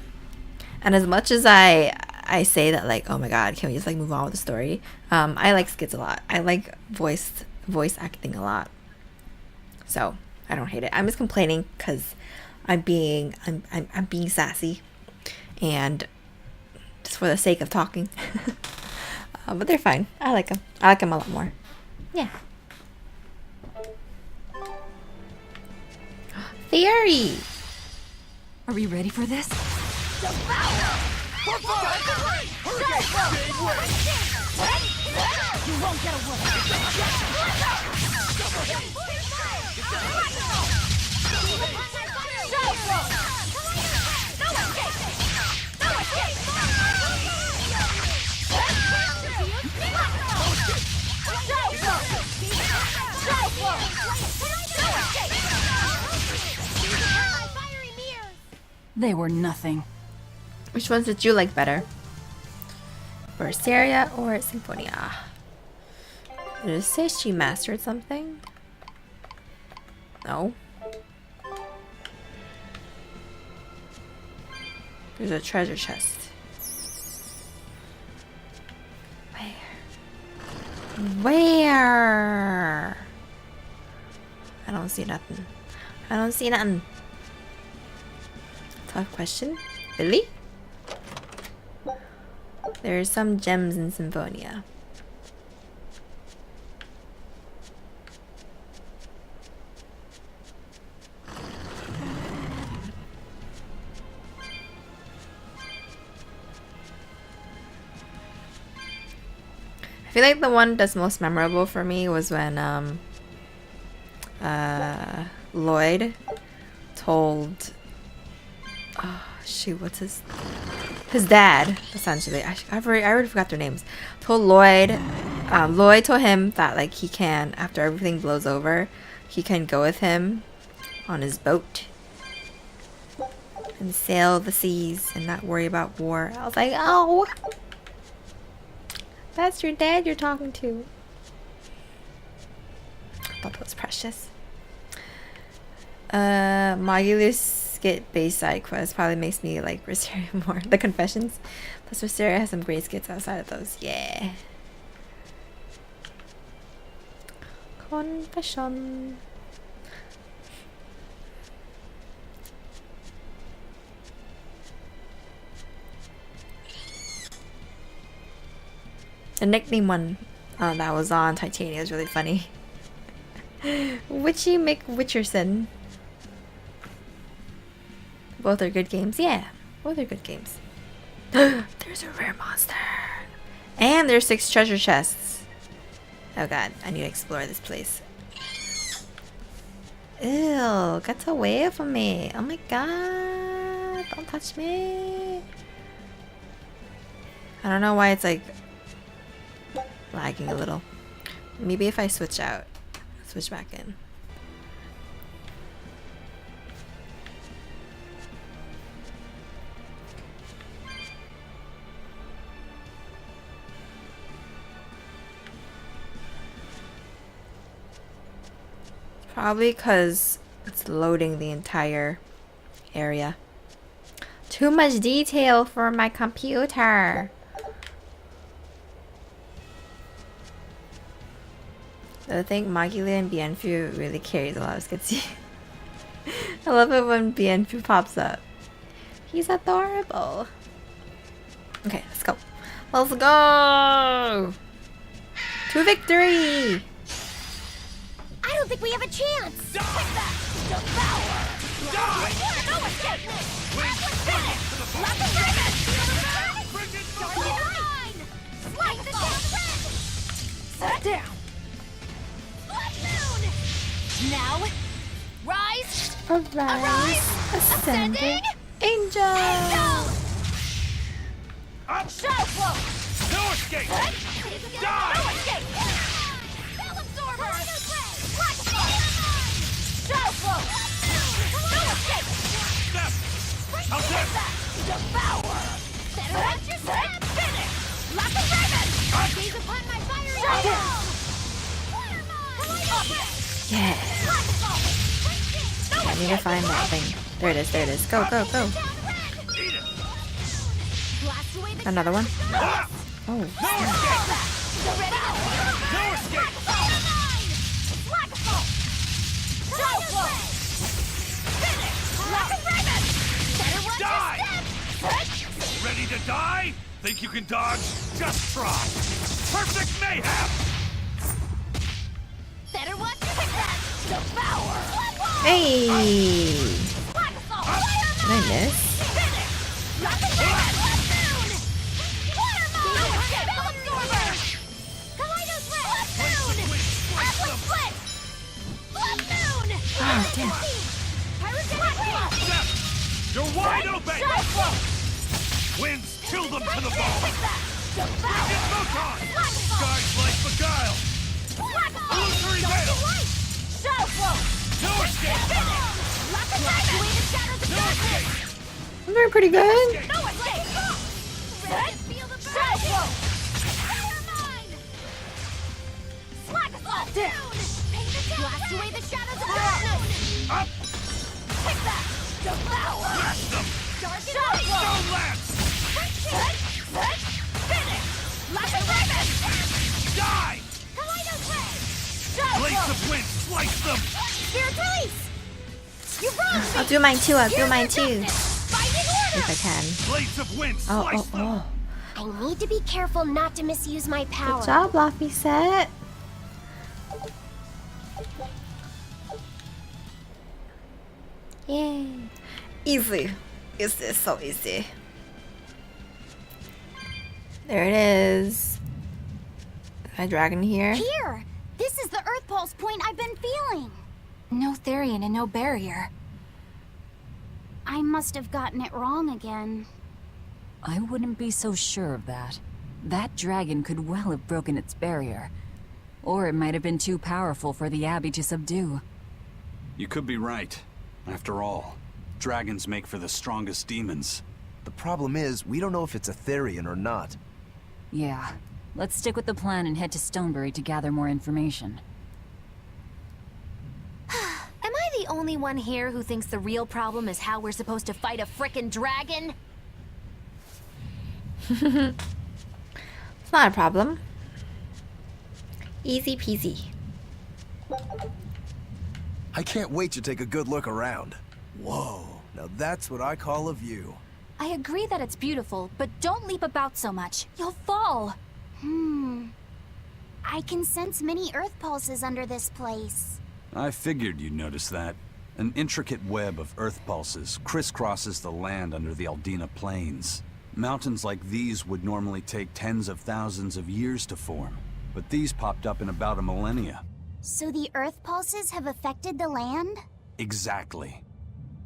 as much as I say that, like, oh my god, can we just like move on with the story? I like skits a lot. I like voice acting a lot. So I don't hate it. I'm just complaining because I'm being sassy, and just for the sake of talking. But they're fine. I like them. I like them a lot more. Yeah. Theory. Are we ready for this? You won't get They were nothing. Which ones did you like better? Berseria or Symphonia? Did it say she mastered something? No. There's a treasure chest. Where? I don't see nothing. I don't see nothing. Tough question. Really? There are some gems in Symphonia. I feel like the one that's most memorable for me was when Lloyd told, oh shoot, what's his dad, essentially. I already forgot their names. Told Lloyd, Lloyd told him that like he can, after everything blows over, he can go with him on his boat and sail the seas and not worry about war. I was like, oh, that's your dad you're talking to. I thought that was precious. Magilu's skit based side quest probably makes me like Berseria more. The confessions. Plus Berseria has some great skits outside of those. Yeah. Confession. The nickname one that was on Titania is really funny. Witchy McWitcherson. Both are good games. Yeah, both are good games. There's a rare monster. And there's 6 treasure chests. Oh god, I need to explore this place. Ew, get away from me. Oh my god. Don't touch me. I don't know why it's like lagging a little. Maybe if I switch out, switch back in. Probably because it's loading the entire area. Too much detail for my computer. I think Magile and Bienfu really carries a lot of skitsy. I love it when Bienfu pops up. He's adorable. Okay, let's go. Let's go! To victory! I don't think we have a chance. Take that! Devour! Die! No escape! Atlas finish! Lock the dragon! Line! Slice the red! Set down! Blood moon! Now, rise! Arise! Ascending Angel! Up! Shadow flow! No escape! Die! Die! No escape! Spell absorber! Shadow flow! No escape! I'll take that! Devour! Better watch your step! Finish! Lock the raven! Gaze upon my fiery eyes! Yeah. I need to find that thing. There it is, there it is. Go, go, go. Another one? Oh. Die! Ready to die? Think you can dodge? Just try! Perfect mayhem! Better watch your success! Devour! Hey! Did I miss? Lock the raven! Blood moon! Watermine! Spell absorber! Kaleidos red! Blood moon! Atlas split! Blood moon! Oh, damn. Pyrogenic You're wide open! Shadow! Winds kill them to the bone! Devour! Get Photon! Guards like Beguile! Illusory veil! Shadow flow! No escape! Lock the dragon! Away the shadows of No darkness! escape! I'm doing pretty good. No escape! Feel the shadow flow! Power mine! Slack down! Blast away the shadows of darkness! Up! Take that! Devour! Blast them! Dark shadow flow! Stone lance! Finish! Lock the raven! Die! Kaleidos red! Shadow Blades flow! of wind, slice them! Spirit release! You wronged me! I'll do mine too, I'll do mine too. Fighting order! If I can. Blades of wind, Oh, slice oh, them! oh. I need to be careful not to misuse my power. Good job, Luffy set. Yay. Easy. Is this so easy? There it is. My dragon here. Here! This is the Earth Pulse point I've been feeling. No Therian and no barrier. I must have gotten it wrong again. I wouldn't be so sure of that. That dragon could well have broken its barrier. Or it might have been too powerful for the Abbey to subdue. You could be right. After all, dragons make for the strongest demons. The problem is, we don't know if it's a Therian or not. Yeah. Let's stick with the plan and head to Stonebury to gather more information. Am I the only one here who thinks the real problem is how we're supposed to fight a frickin' dragon? It's not a problem. Easy peasy. I can't wait to take a good look around. Whoa, now that's what I call a view. I agree that it's beautiful, but don't leap about so much. You'll fall. I can sense many Earth pulses under this place. I figured you'd notice that. An intricate web of earth pulses crisscrosses the land under the Aldina Plains. Mountains like these would normally take tens of thousands of years to form, but these popped up in about a millennia. So the earth pulses have affected the land? Exactly.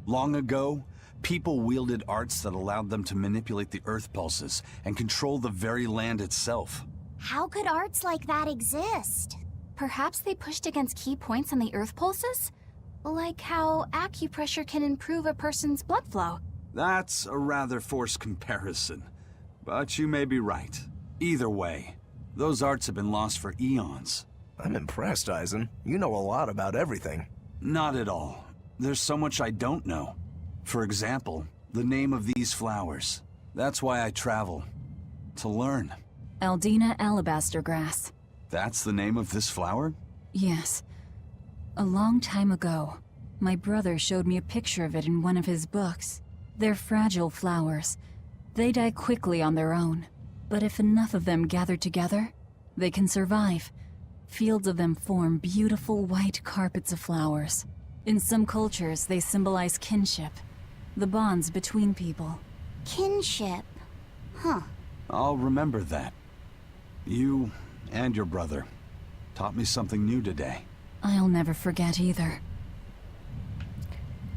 Long ago, people wielded arts that allowed them to manipulate the earth pulses and control the very land itself. How could arts like that exist? Perhaps they pushed against key points on the earth pulses? Like how acupressure can improve a person's blood flow. That's a rather forced comparison, but you may be right. Either way, those arts have been lost for eons. I'm impressed, Eisen. You know a lot about everything. Not at all. There's so much I don't know. For example, the name of these flowers. That's why I travel. To learn. Aldina alabaster grass. That's the name of this flower? Yes. A long time ago, my brother showed me a picture of it in one of his books. They're fragile flowers. They die quickly on their own. But if enough of them gather together, they can survive. Fields of them form beautiful white carpets of flowers. In some cultures, they symbolize kinship, the bonds between people. Kinship. Huh. I'll remember that. You and your brother taught me something new today. I'll never forget either.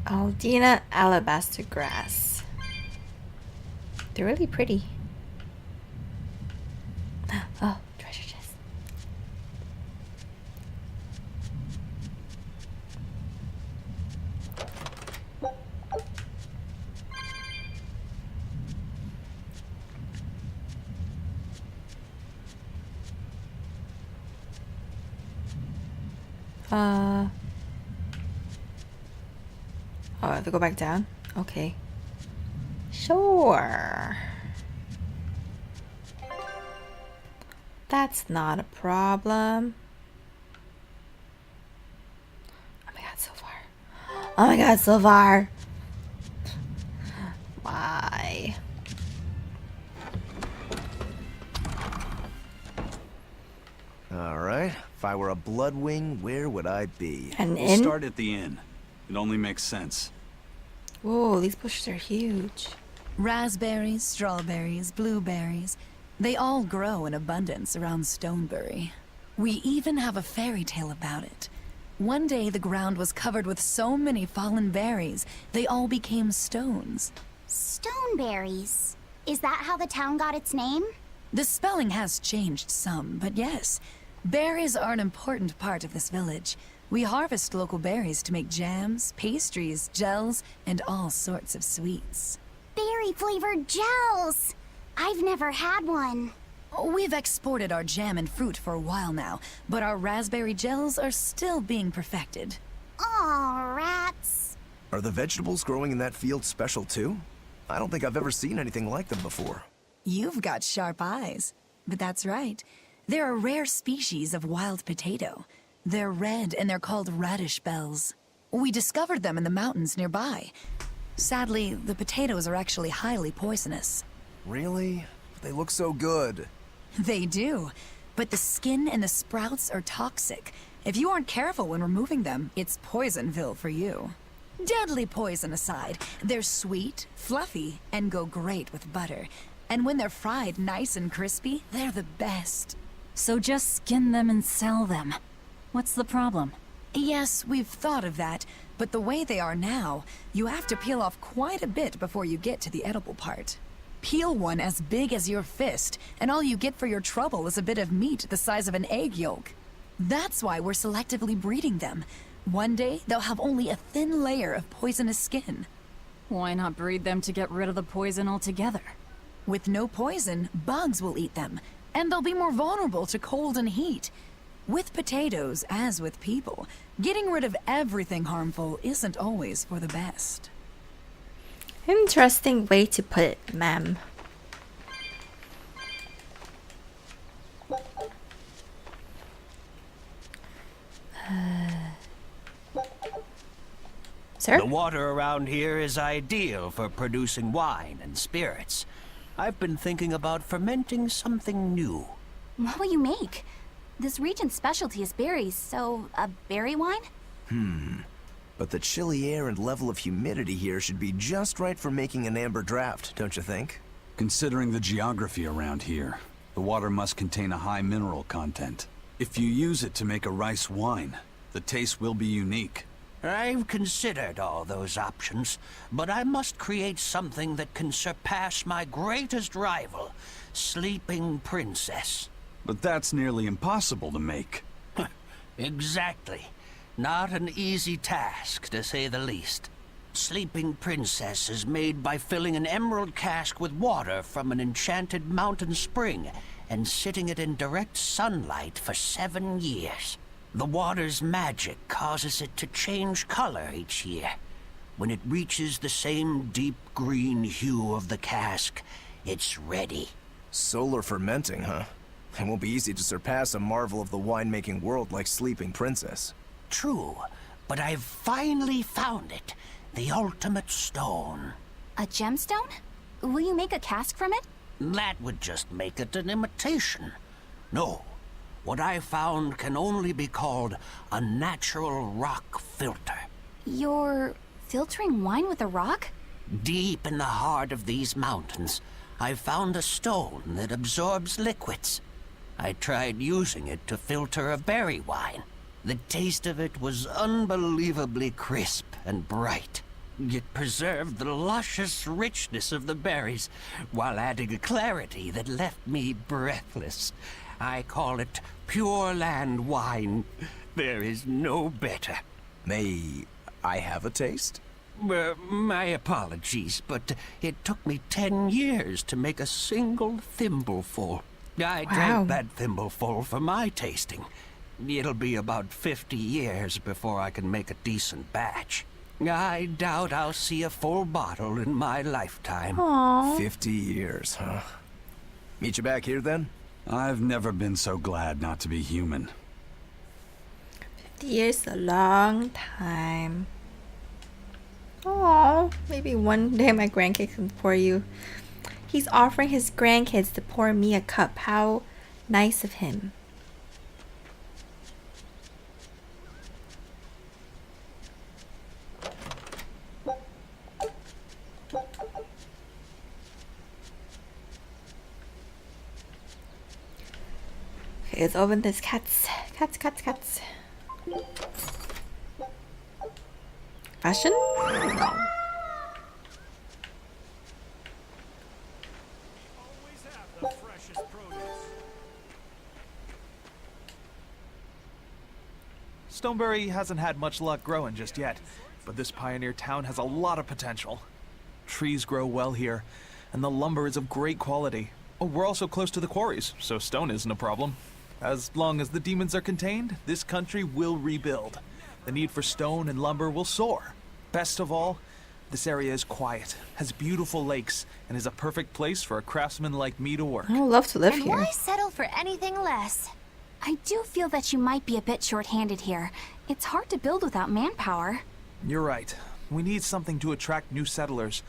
Aldina alabaster grass. They're really pretty. Oh, treasure chest. Oh, I have to go back down? Okay. Sure. That's not a problem. Oh my god, so far. Oh my god, so far. Why? Alright, if I were a Bloodwing, where would I be? An We'll inn? start at the inn. It only makes sense. Whoa, these bushes are huge. Raspberries, strawberries, blueberries. They all grow in abundance around Stonebury. We even have a fairy tale about it. One day the ground was covered with so many fallen berries, they all became stones. Stoneberries. Is that how the town got its name? The spelling has changed some, but yes. Berries are an important part of this village. We harvest local berries to make jams, pastries, gels, and all sorts of sweets. Berry-flavored gels! I've never had one. We've exported our jam and fruit for a while now, but our raspberry gels are still being perfected. Aw, rats. Are the vegetables growing in that field special too? I don't think I've ever seen anything like them before. You've got sharp eyes. But that's right. They're a rare species of wild potato. They're red and they're called radish bells. We discovered them in the mountains nearby. Sadly, the potatoes are actually highly poisonous. Really? They look so good. They do. But the skin and the sprouts are toxic. If you aren't careful when removing them, it's Poisonville for you. Deadly poison aside, they're sweet, fluffy, and go great with butter. And when they're fried nice and crispy, they're the best. So just skin them and sell them. What's the problem? Yes, we've thought of that, but the way they are now, you have to peel off quite a bit before you get to the edible part. Peel one as big as your fist, and all you get for your trouble is a bit of meat the size of an egg yolk. That's why we're selectively breeding them. One day, they'll have only a thin layer of poisonous skin. Why not breed them to get rid of the poison altogether? With no poison, bugs will eat them, and they'll be more vulnerable to cold and heat. With potatoes, as with people, getting rid of everything harmful isn't always for the best. Interesting way to put it, ma'am. Sir? The water around here is ideal for producing wine and spirits. I've been thinking about fermenting something new. What will you make? This region's specialty is berries, so a berry wine? But the chilly air and level of humidity here should be just right for making an amber draft, don't you think? Considering the geography around here, the water must contain a high mineral content. If you use it to make a rice wine, the taste will be unique. I've considered all those options, but I must create something that can surpass my greatest rival, Sleeping Princess. But that's nearly impossible to make. Exactly. Not an easy task, to say the least. Sleeping Princess is made by filling an emerald cask with water from an enchanted mountain spring and sitting it in direct sunlight for 7 years. The water's magic causes it to change color each year. When it reaches the same deep green hue of the cask, it's ready. Solar fermenting, huh? It won't be easy to surpass a marvel of the winemaking world like Sleeping Princess. True, but I've finally found it. The ultimate stone. A gemstone? Will you make a cask from it? That would just make it an imitation. No, what I found can only be called a natural rock filter. You're filtering wine with a rock? Deep in the heart of these mountains, I found a stone that absorbs liquids. I tried using it to filter a berry wine. The taste of it was unbelievably crisp and bright. It preserved the luscious richness of the berries, while adding a clarity that left me breathless. I call it Pure Land wine. There is no better. May I have a taste? My apologies, but it took me 10 years to make a single thimbleful. I drank that thimbleful for my tasting. It'll be about 50 years before I can make a decent batch. I doubt I'll see a full bottle in my lifetime. Aww. 50 years, huh? Meet you back here then? I've never been so glad not to be human. 50 years is a long time. Oh, maybe one day my grandkids can pour you. He's offering his grandkids to pour me a cup. How nice of him. Okay, let's open this. Cats. Fashion? No. Stonebury hasn't had much luck growing just yet, but this pioneer town has a lot of potential. Trees grow well here, and the lumber is of great quality. Oh, we're also close to the quarries, so stone isn't a problem. As long as the demons are contained, this country will rebuild. The need for stone and lumber will soar. Best of all, this area is quiet, has beautiful lakes, and is a perfect place for a craftsman like me to work. I would love to live And here. why settle for anything less? I do feel that you might be a bit short-handed here. It's hard to build without manpower. You're right. We need something to attract new settlers.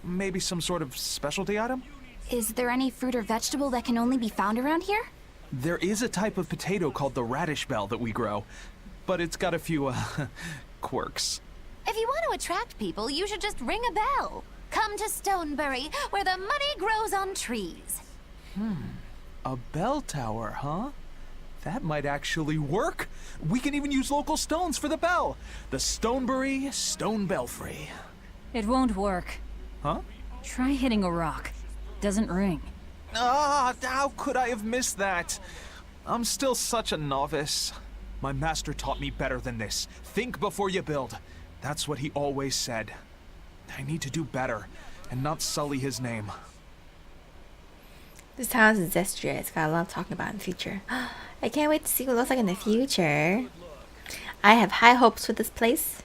Maybe some sort of specialty item? Is there any fruit or vegetable that can only be found around here? There is a type of potato called the radish bell that we grow, but it's got a few, quirks. If you want to attract people, you should just ring a bell. Come to Stonebury, where the money grows on trees. A bell tower, huh? That might actually work. We can even use local stones for the bell. The Stonebury Stone Belfry. It won't work. Huh? Try hitting a rock. Doesn't ring. Ah, how could I have missed that? I'm still such a novice. My master taught me better than this. Think before you build. That's what he always said. I need to do better and not sully his name. This town is Zestria. It's got a lot of talking about in the future. I can't wait to see what it looks like in the future. I have high hopes for this place.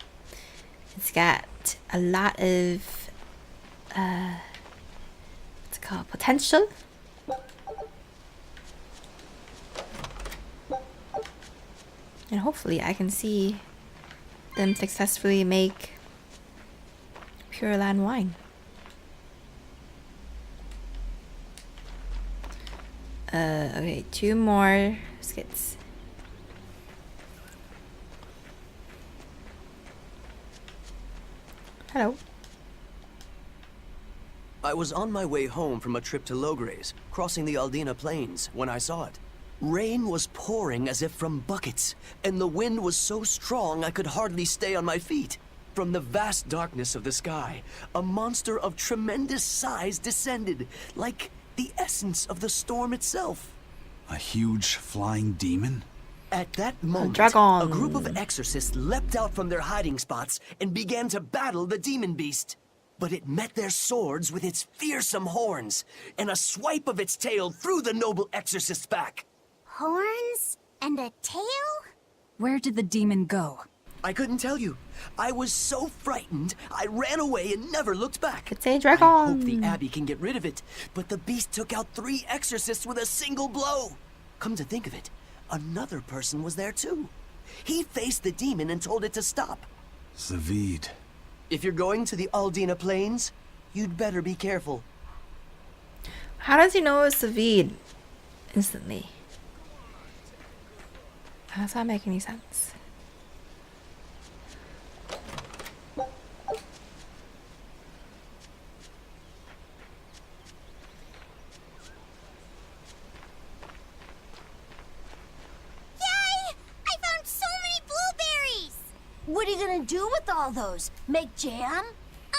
It's got a lot of what's it called? Potential. And hopefully I can see them successfully make Pure Land wine. Okay, 2 more skits. Hello. I was on my way home from a trip to Logres, crossing the Aldina Plains, when I saw it. Rain was pouring as if from buckets, and the wind was so strong I could hardly stay on my feet. From the vast darkness of the sky, a monster of tremendous size descended, like the essence of the storm itself. A huge flying demon? At that moment, dragon. a group of exorcists leapt out from their hiding spots and began to battle the demon beast. But it met their swords with its fearsome horns, and a swipe of its tail threw the noble exorcist's back. Horns and a tail? Where did the demon go? I couldn't tell you. I was so frightened, I ran away and never looked back. It's a dragon. I hope the Abbey can get rid of it, but the beast took out 3 exorcists with a single blow. Come to think of it, another person was there too. He faced the demon and told it to stop. Zavid. If you're going to the Aldina Plains, you'd better be careful. How does he know it's Zavid instantly? How does that make any sense? What are you gonna do with all those? Make jam?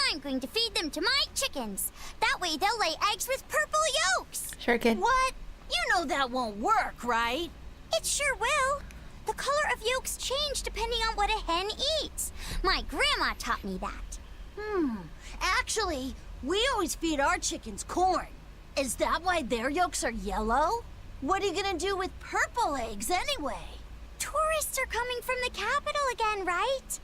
I'm going to feed them to my chickens. That way they'll lay eggs with purple yolks. Sure, kid. What? You know that won't work, right? It sure will. The color of yolks change depending on what a hen eats. My grandma taught me that. Actually, we always feed our chickens corn. Is that why their yolks are yellow? What are you gonna do with purple eggs anyway? Tourists are coming from the capital again, right?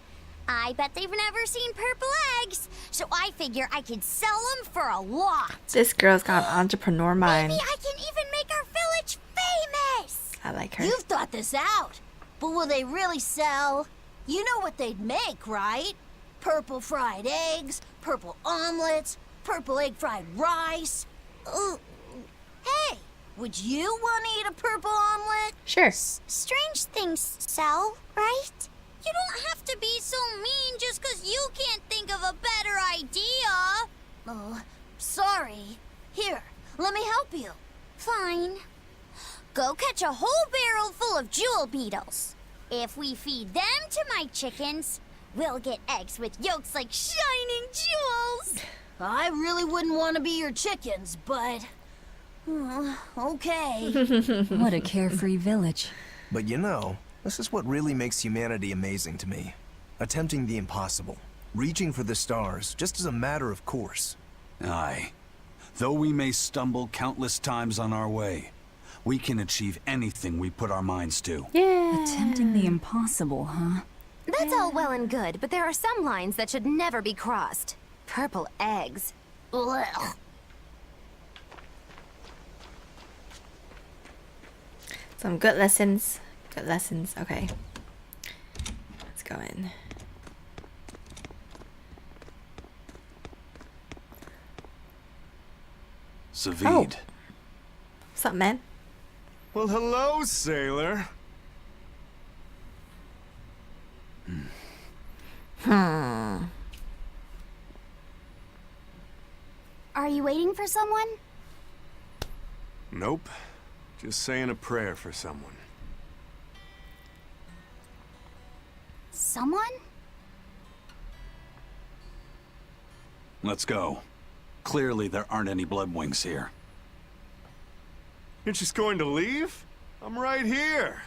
I bet they've never seen purple eggs, so I figure I could sell them for a lot. This girl's got an entrepreneur mind. Maybe I can even make our village famous. I like her. You've thought this out, but will they really sell? You know what they'd make, right? Purple fried eggs, purple omelets, purple egg fried rice. Ooh. Hey! Would you want to eat a purple omelet? Sure. Strange things sell, right? You don't have to be so mean just because you can't think of a better idea. Oh, sorry. Here, let me help you. Fine. Go catch a whole barrel full of jewel beetles. If we feed them to my chickens, we'll get eggs with yolks like shining jewels. I really wouldn't want to be your chickens, but... okay. What a carefree village. But you know, this is what really makes humanity amazing to me. Attempting the impossible. Reaching for the stars, just as a matter of course. Aye. Though we may stumble countless times on our way, we can achieve anything we put our minds to. Yeah. Attempting the impossible, huh? That's all well and good, but there are some lines that should never be crossed. Purple eggs. Ugh. Some good lessons. Good lessons. Okay. Let's go in. Zavid. Oh. What's up, man? Well, hello, sailor. Are you waiting for someone? Nope. Just saying a prayer for someone. Someone? Let's go. Clearly there aren't any bloodwings here. You're just going to leave? I'm right here.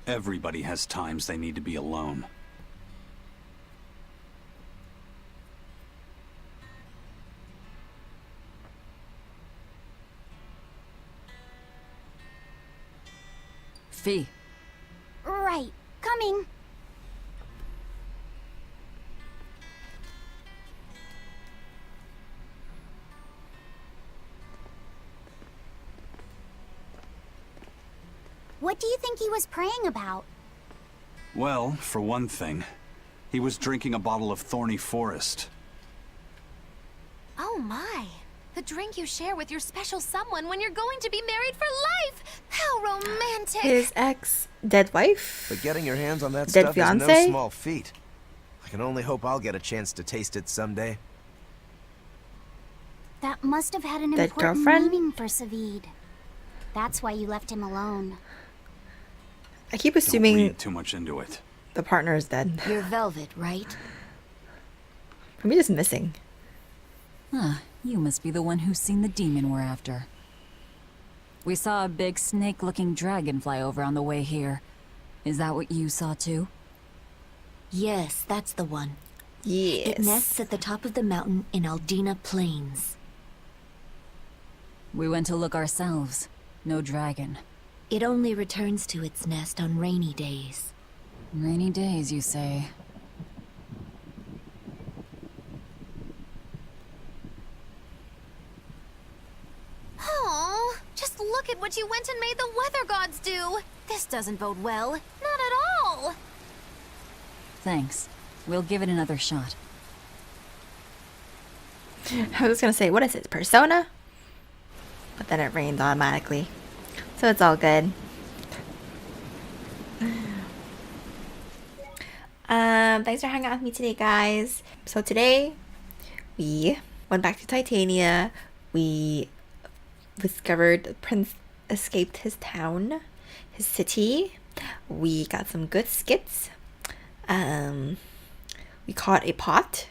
Everybody has times they need to be alone. Fee. Right. Coming. What do you think he was praying about? Well, for one thing, he was drinking a bottle of thorny forest. Oh my. The drink you share with your special someone when you're going to be married for life. How romantic. His ex dead wife? But getting your hands on that Dead stuff is no fiancé? small feat. I can only hope I'll get a chance to taste it someday. That must have had an That important girlfriend? meaning for Savid. That's why you left him alone. I keep Don't assuming read too much into it. the partner is dead. You're Velvet, right? Maybe just missing. Huh, you must be the one who's seen the demon we're after. We saw a big snake-looking dragon fly over on the way here. Is that what you saw too? Yes, that's the one. Yes. It nests at the top of the mountain in Aldina Plains. We went to look ourselves. No dragon. It only returns to its nest on rainy days. Rainy days, you say? Oh, just look at what you went and made the weather gods do. This doesn't bode well. Not at all. Thanks. We'll give it another shot. I was gonna say, what is it, Persona? But then it rained automatically. So it's all good. Thanks for hanging out with me today, guys. So today, we went back to Titania. We discovered the prince escaped his town, his city. We got some good skits. We caught a pot.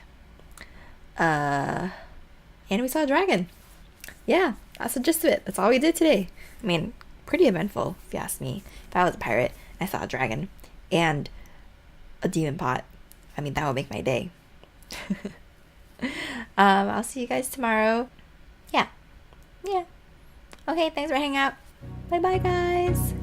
And we saw a dragon. Yeah, that's the gist of it. That's all we did today. I mean, pretty eventful, if you ask me. If I was a pirate, I saw a dragon and a demon pot, I mean, that would make my day. I'll see you guys tomorrow. Yeah. Okay, thanks for hanging out. Bye-bye, guys.